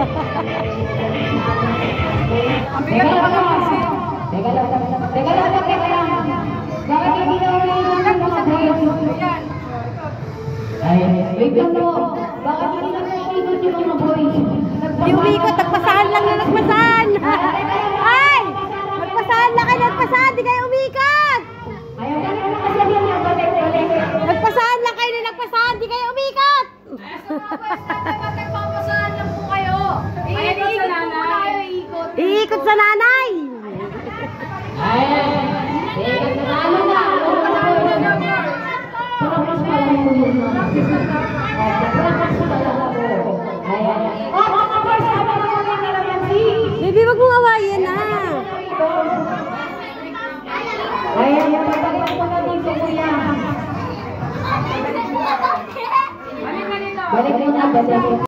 Ang bigat na pala kasi. Teka lang. Bakit hindi na umiikot mga boys? Ay, wait lang po. Bakit hindi na umiikot yung mga boys? Hindi umiikot, nagpasahan lang na nagpasahan. Ay! Nagpasahan lang kayo, nagpasahan, di kayo umikot. Nagpasahan lang kayo na nagpasahan, di kayo umikot. Nagpapasahan lang po kayo. Iikot sa nanay. Iikot sa nanay. Ay, iikot sa nanay. Baby, wag mong awayan na. Ayan, pagpagpag mo na dito, kuya. Balik mo na, balik.